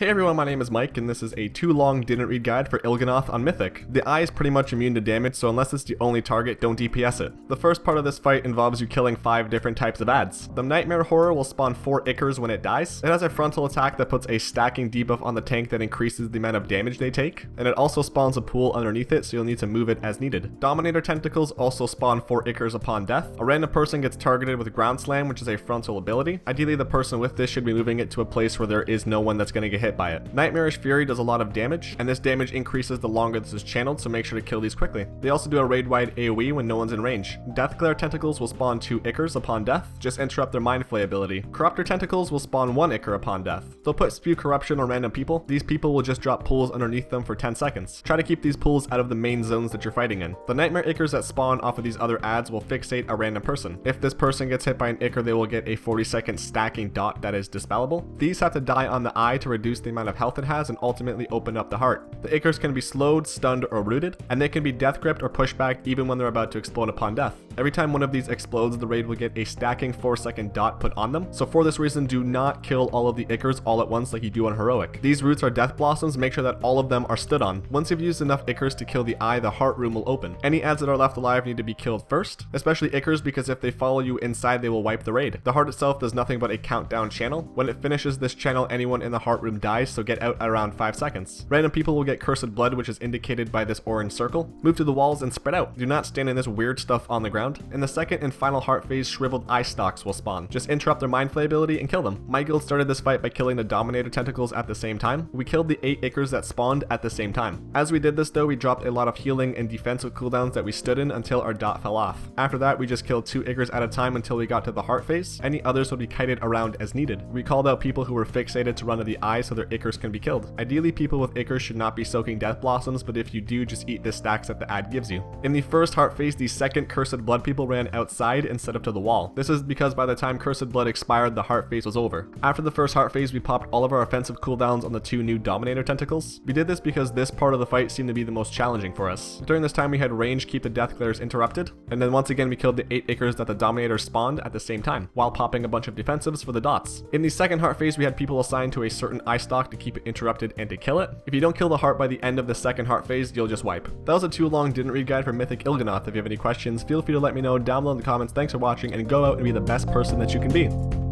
Hey everyone, my name is Mike, and this is a too long didn't read guide for Il'gynoth on Mythic. The eye is pretty much immune to damage, so unless it's the only target, don't DPS it. The first part of this fight involves you killing 5 different types of ads. The Nightmare Horror will spawn 4 Ichors when it dies. It has a frontal attack that puts a stacking debuff on the tank that increases the amount of damage they take, and it also spawns a pool underneath it, so you'll need to move it as needed. Dominator Tentacles also spawn 4 Ichors upon death. A random person gets targeted with Ground Slam, which is a frontal ability. Ideally, the person with this should be moving it to a place where there is no one that's going to get hit by it. Nightmarish Fury does a lot of damage, and this damage increases the longer this is channeled, so make sure to kill these quickly. They also do a raid-wide AoE when no one's in range. Deathglare Tentacles will spawn 2 Ichors upon death, just interrupt their Mind Flay ability. Corruptor Tentacles will spawn 1 Ichor upon death. They'll put Spew Corruption on random people. These people will just drop pools underneath them for 10 seconds. Try to keep these pools out of the main zones that you're fighting in. The Nightmare Ichors that spawn off of these other ads will fixate a random person. If this person gets hit by an Ichor, they will get a 40-second stacking dot that is dispellable. These have to die on the eye to reduce the amount of health it has and ultimately open up the heart. The Ichors can be slowed, stunned, or rooted, and they can be death gripped or pushed back even when they're about to explode upon death. Every time one of these explodes, the raid will get a stacking 4-second dot put on them, so for this reason, do not kill all of the Ichors all at once like you do on Heroic. These roots are death blossoms, make sure that all of them are stood on. Once you've used enough Ichors to kill the eye, the heart room will open. Any ads that are left alive need to be killed first, especially Ichors, because if they follow you inside, they will wipe the raid. The heart itself does nothing but a countdown channel. When it finishes this channel, anyone in the heart room dies, so get out at around 5 seconds. Random people will get Cursed Blood, which is indicated by this orange circle. Move to the walls and spread out. Do not stand in this weird stuff on the ground. In the second and final heart phase, Shriveled Eye Stalks will spawn. Just interrupt their Mind Flay ability and kill them. My guild started this fight by killing the Dominator Tentacles at the same time. We killed the 8 Ichors that spawned at the same time. As we did this though, we dropped a lot of healing and defensive cooldowns that we stood in until our dot fell off. After that, we just killed 2 Ichors at a time until we got to the heart phase. Any others would be kited around as needed. We called out people who were fixated to run to the eye so their Ichors can be killed. Ideally, people with Ichors should not be soaking death blossoms, but if you do, just eat the stacks that the ad gives you. In the first heart phase, the second Cursed Blood people ran outside instead of to the wall. This is because by the time Cursed Blood expired, the heart phase was over. After the first heart phase, we popped all of our offensive cooldowns on the 2 new Dominator Tentacles. We did this because this part of the fight seemed to be the most challenging for us. During this time, we had range keep the death glares interrupted, and then once again we killed the 8 Ichors that the Dominator spawned at the same time, while popping a bunch of defensives for the dots. In the second heart phase, we had people assigned to a certain eye stalk to keep it interrupted and to kill it. If you don't kill the heart by the end of the second heart phase, you'll just wipe. That was a too long didn't read guide for Mythic Il'gynoth. If you have any questions, feel free to let me know down below in the comments. Thanks for watching, and go out and be the best person that you can be.